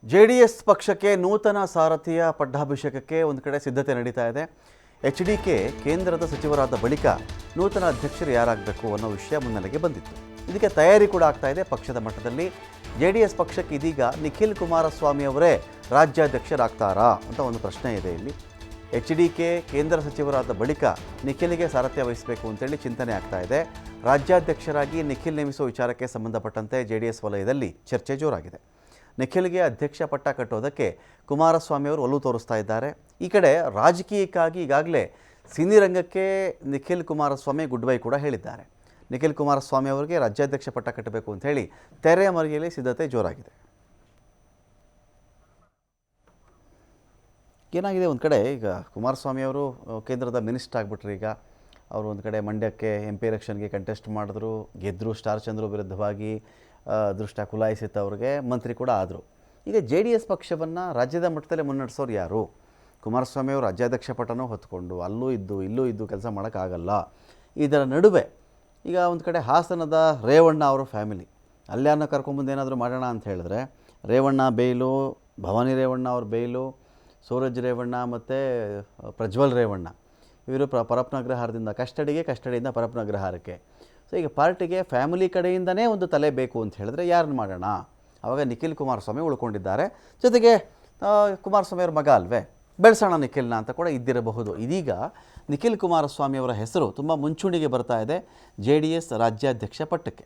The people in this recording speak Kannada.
ಜೆಡಿಎಸ್ ಪಕ್ಷಕ್ಕೆ ನೂತನ ಸಾರಥಿಯ ಪಟ್ಟಾಭಿಷೇಕಕ್ಕೆ ಒಂದು ಕಡೆ ಸಿದ್ಧತೆ ನಡೀತಾ ಇದೆ. ಎಚ್ಡಿಕೆ ಕೇಂದ್ರದ ಸಚಿವರಾದ ಬಳಿಕ ನೂತನ ಅಧ್ಯಕ್ಷರು ಯಾರಾಗಬೇಕು ಅನ್ನೋ ವಿಷಯ ಮುನ್ನೆಲೆಗೆ ಬಂದಿತ್ತು. ಇದಕ್ಕೆ ತಯಾರಿ ಕೂಡ ಆಗ್ತಾ ಇದೆ ಪಕ್ಷದ ಮಟ್ಟದಲ್ಲಿ. ಜೆಡಿಎಸ್ ಪಕ್ಷಕ್ಕೆ ಇದೀಗ ನಿಖಿಲ್ ಕುಮಾರಸ್ವಾಮಿ ಅವರೇ ರಾಜ್ಯಾಧ್ಯಕ್ಷರಾಗ್ತಾರಾ ಅಂತ ಒಂದು ಪ್ರಶ್ನೆ ಇದೆ ಇಲ್ಲಿ. ಎಚ್ಡಿಕೆ ಕೇಂದ್ರ ಸಚಿವರಾದ ಬಳಿಕ ನಿಖಿಲ್ಗೆ ಸಾರಥ್ಯ ವಹಿಸಬೇಕು ಅಂತೇಳಿ ಚಿಂತನೆ ಆಗ್ತಾ ಇದೆ. ರಾಜ್ಯಾಧ್ಯಕ್ಷರಾಗಿ ನಿಖಿಲ್ ನೇಮಿಸುವ ವಿಚಾರಕ್ಕೆ ಸಂಬಂಧಪಟ್ಟಂತೆ ಜೆಡಿಎಸ್ ವಲಯದಲ್ಲಿ ಚರ್ಚೆ ಜೋರಾಗಿದೆ. ನಿಖಿಲ್ಗೆ ಅಧ್ಯಕ್ಷ ಪಟ್ಟ ಕಟ್ಟೋದಕ್ಕೆ ಕುಮಾರಸ್ವಾಮಿ ಅವರು ಒಲವು ತೋರಿಸ್ತಾ ಇದ್ದಾರೆ. ಈ ಕಡೆ ರಾಜಕೀಯಕ್ಕಾಗಿ ಈಗಾಗಲೇ ಸಿನಿ ರಂಗಕ್ಕೆ ನಿಖಿಲ್ ಕುಮಾರಸ್ವಾಮಿ ಗುಡ್ ಬೈ ಕೂಡ ಹೇಳಿದ್ದಾರೆ. ನಿಖಿಲ್ ಕುಮಾರಸ್ವಾಮಿ ಅವರಿಗೆ ರಾಜ್ಯಾಧ್ಯಕ್ಷ ಪಟ್ಟ ಕಟ್ಟಬೇಕು ಅಂತ ಹೇಳಿ ತೆರೆಯ ಮರೆಯಲ್ಲಿ ಸಿದ್ಧತೆ ಜೋರಾಗಿದೆ. ಏನಾಗಿದೆ, ಒಂದು ಕಡೆ ಈಗ ಕುಮಾರಸ್ವಾಮಿ ಅವರು ಕೇಂದ್ರದ ಮಿನಿಸ್ಟರ್ ಆಗಿಬಿಟ್ರು. ಈಗ ಅವರು ಒಂದು ಕಡೆ ಮಂಡ್ಯಕ್ಕೆ MP ಎಲೆಕ್ಷನ್ಗೆ ಕಂಟೆಸ್ಟ್ ಮಾಡಿದ್ರು, ಗೆದ್ದರು. ಸ್ಟಾರ್ ಚಂದ್ರು ವಿರುದ್ಧವಾಗಿ ಅದೃಷ್ಟ ಕುಲಾಯಿಸಿತ್ತು, ಅವ್ರಿಗೆ ಮಂತ್ರಿ ಕೂಡ ಆದರು. ಈಗ JDS ಪಕ್ಷವನ್ನು ರಾಜ್ಯದ ಮಟ್ಟದಲ್ಲೇ ಮುನ್ನಡೆಸೋರು ಯಾರು? ಕುಮಾರಸ್ವಾಮಿ ಅವರು ರಾಜ್ಯಾಧ್ಯಕ್ಷ ಪಟ್ಟನೂ ಹೊತ್ಕೊಂಡು ಅಲ್ಲೂ ಇದ್ದು ಕೆಲಸ ಮಾಡೋಕ್ಕಾಗಲ್ಲ. ಇದರ ನಡುವೆ ಈಗ ಒಂದು ಕಡೆ ಹಾಸನದ ರೇವಣ್ಣ ಅವರ ಫ್ಯಾಮಿಲಿ ಅಲ್ಯಾರನ್ನ ಕರ್ಕೊಂಬಂದು ಏನಾದರೂ ಮಾಡೋಣ ಅಂತ ಹೇಳಿದ್ರೆ ರೇವಣ್ಣ ಬೇಯ್ಲು, ಭವಾನಿ ರೇವಣ್ಣ ಅವ್ರ ಬೇಯ್ಲು, ಸೂರಜ್ ರೇವಣ್ಣ ಮತ್ತು ಪ್ರಜ್ವಲ್ ರೇವಣ್ಣ ಇವರು ಪರಪ್ಪನಗ್ರಹಾರದಿಂದ ಕಸ್ಟಡಿಯಿಂದ ಪರಪ್ಪನಗ್ರಹಾರಕ್ಕೆ. ಸೊ ಈಗ ಪಾರ್ಟಿಗೆ ಫ್ಯಾಮಿಲಿ ಕಡೆಯಿಂದನೇ ಒಂದು ತಲೆ ಬೇಕು ಅಂತ ಹೇಳಿದ್ರೆ ಯಾರನ್ನು ಮಾಡೋಣ? ಆವಾಗ ನಿಖಿಲ್ ಕುಮಾರಸ್ವಾಮಿ ಉಳ್ಕೊಂಡಿದ್ದಾರೆ. ಜೊತೆಗೆ ಕುಮಾರಸ್ವಾಮಿ ಅವ್ರ ಮಗ ಅಲ್ವೇ, ಬೆಳೆಸೋಣ ನಿಖಿಲ್ನ ಅಂತ ಕೂಡ ಇದ್ದಿರಬಹುದು. ಇದೀಗ ನಿಖಿಲ್ ಕುಮಾರಸ್ವಾಮಿ ಅವರ ಹೆಸರು ತುಂಬ ಮುಂಚೂಣಿಗೆ ಬರ್ತಾ ಇದೆ JDS ರಾಜ್ಯಾಧ್ಯಕ್ಷ ಪಟ್ಟಕ್ಕೆ.